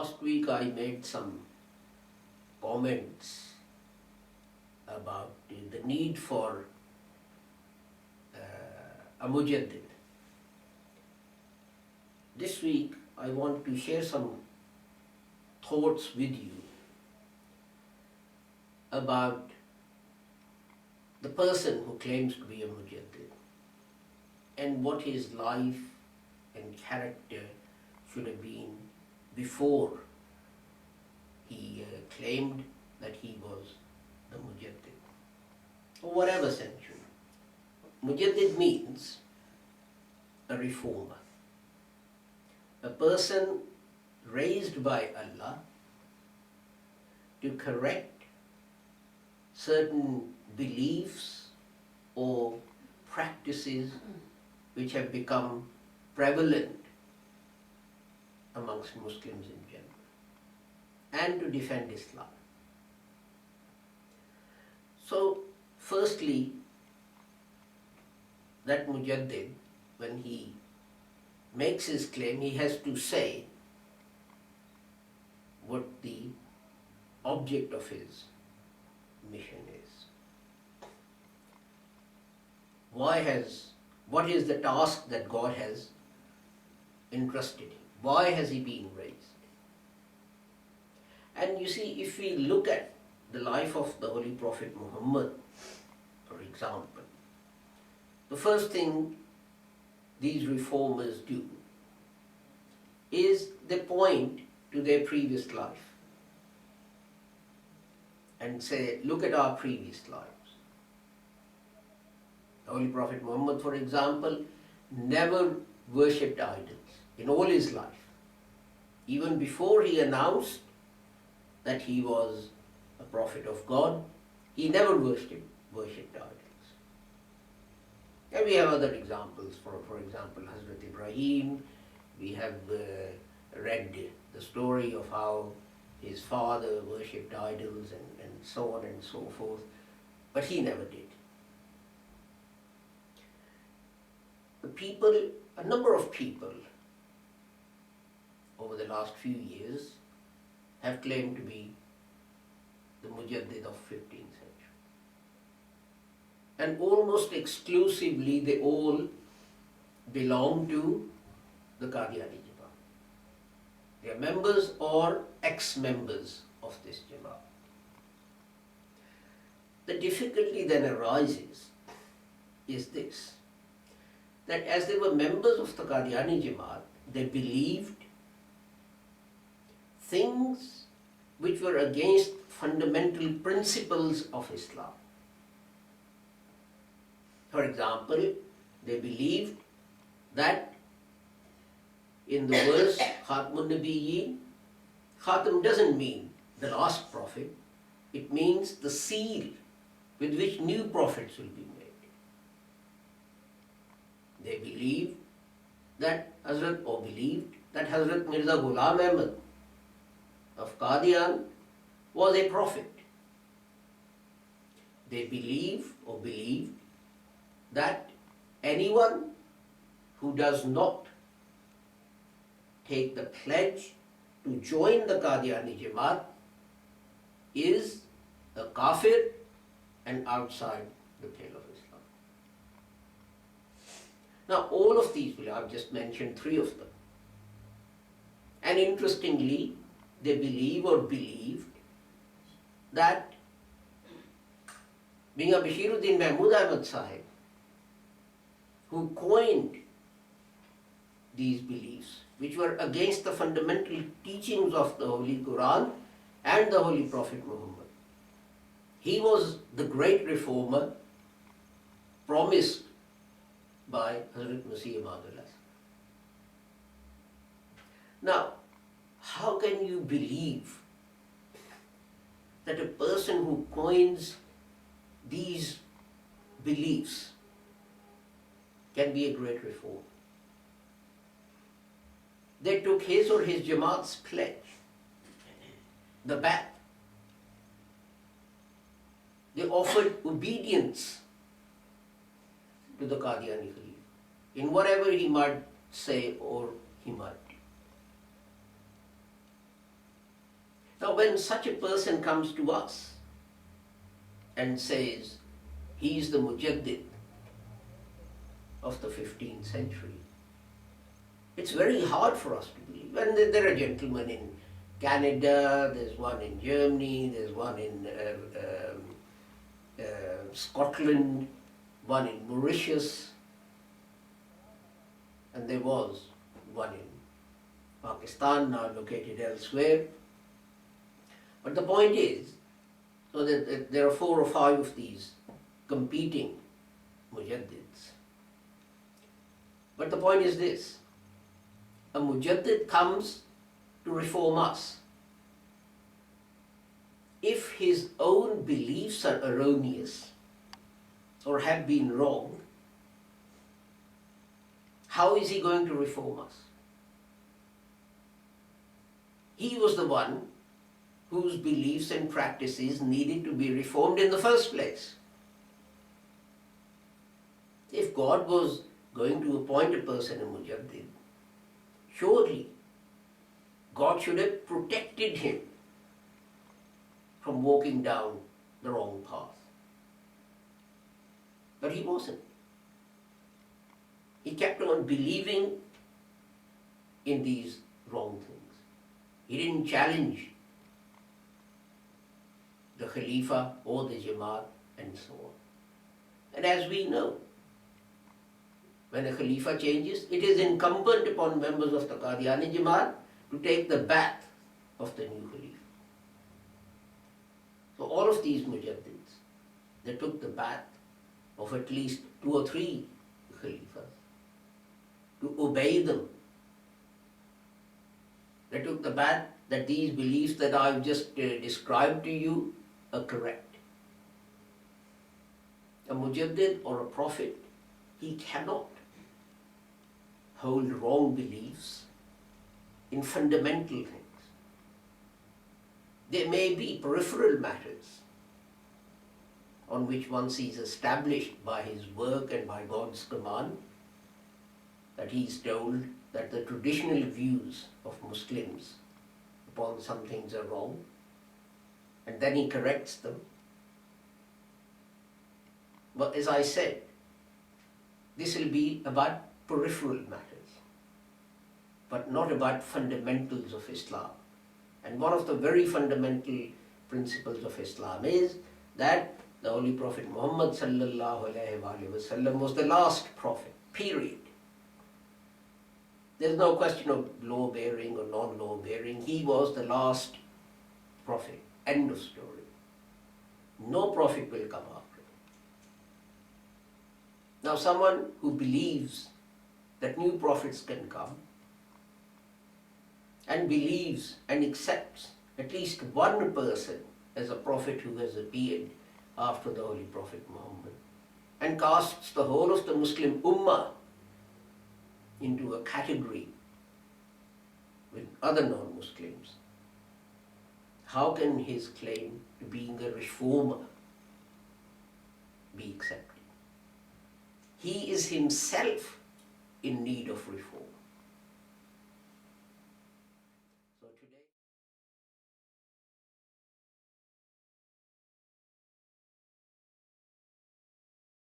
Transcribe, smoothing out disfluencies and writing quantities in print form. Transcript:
Last week I made some comments about the need for a Mujaddid. This week I want to share some thoughts with you about the person who claims to be a Mujaddid and what his life and character should have been before he claimed that he was the Mujaddid, or whatever century. Mujaddid means a reformer, a person raised by Allah to correct certain beliefs or practices which have become prevalent amongst Muslims in general, and to defend Islam. So, firstly, that Mujaddid, when he makes his claim, he has to say what the object of his mission is. What is the task that God has entrusted him? Why has he been raised? And you see, if we look at the life of the Holy Prophet Muhammad, for example, the first thing these reformers do is they point to their previous life and say, look at our previous lives. The Holy Prophet Muhammad, for example, never worshipped idols in all his life. Even before he announced that he was a prophet of God, he never worshipped idols. And we have other examples. For example, Hazrat Ibrahim, we have read the story of how his father worshipped idols and so on and so forth, but he never did. A number of people over the last few years have claimed to be the Mujaddid of 15th century. And almost exclusively they all belong to the Qadiani Jamaat. They are members or ex-members of this Jamaat. The difficulty then arises is this, that as they were members of the Qadiani Jamaat, they believed things which were against fundamental principles of Islam. For example, they believed that in the verse Khatmun Nabiyyin, Khatam doesn't mean the last prophet, it means the seal with which new prophets will be made. They believed that Hazrat Mirza Ghulam Ahmad of Qadian was a prophet. They believed that anyone who does not take the pledge to join the Qadiani Jamaat is a kafir and outside the pale of Islam. Now all of these, I've just mentioned three of them. And interestingly, they believed that Mian Mahmud Ahmad sahib, who coined these beliefs, which were against the fundamental teachings of the Holy Quran and the Holy Prophet Muhammad, he was the great reformer promised by Hazrat Mirza Ghulam Ahmad. Now, how can you believe that a person who coins these beliefs can be a great reformer? They took his or his Jamaat's pledge, the baiat. They offered obedience to the Qadiani Khalif in whatever he might say or he might do. Now when such a person comes to us and says he is the Mujaddid of the 15th century, it's very hard for us to believe. And there are gentlemen in Canada, there's one in Germany, there's one in Scotland, one in Mauritius, and there was one in Pakistan, now located elsewhere. But the point is, so that there are 4 or 5 of these competing mujaddids. But the point is this: a mujaddid comes to reform us. If his own beliefs are erroneous or have been wrong, how is he going to reform us? He was the one whose beliefs and practices needed to be reformed in the first place. If God was going to appoint a person a mujaddid, surely God should have protected him from walking down the wrong path. But he wasn't. He kept on believing in these wrong things. He didn't challenge the Khalifa or the Jamaat and so on. And as we know, when a Khalifa changes, it is incumbent upon members of the Qadiani Jamaat to take the baiat of the new Khalifa. So all of these mujaddids, they took the baiat of at least 2 or 3 Khalifas to obey them. They took the baiat that these beliefs that I've just described to you are correct. A mujaddid or a prophet, he cannot hold wrong beliefs in fundamental things. There may be peripheral matters on which one sees established by his work and by God's command that he is told that the traditional views of Muslims upon some things are wrong, and then he corrects them. But as I said, this will be about peripheral matters, but not about fundamentals of Islam. And one of the very fundamental principles of Islam is that the Holy Prophet Muhammad sallallahu alaihi wasallam was the last prophet, period. There's no question of law-bearing or non-law-bearing. He was the last prophet. End of story. No prophet will come after him. Now someone who believes that new prophets can come and believes and accepts at least one person as a prophet who has appeared after the Holy Prophet Muhammad and casts the whole of the Muslim Ummah into a category with other non-Muslims, how can his claim to being a reformer be accepted? He is himself in need of reform.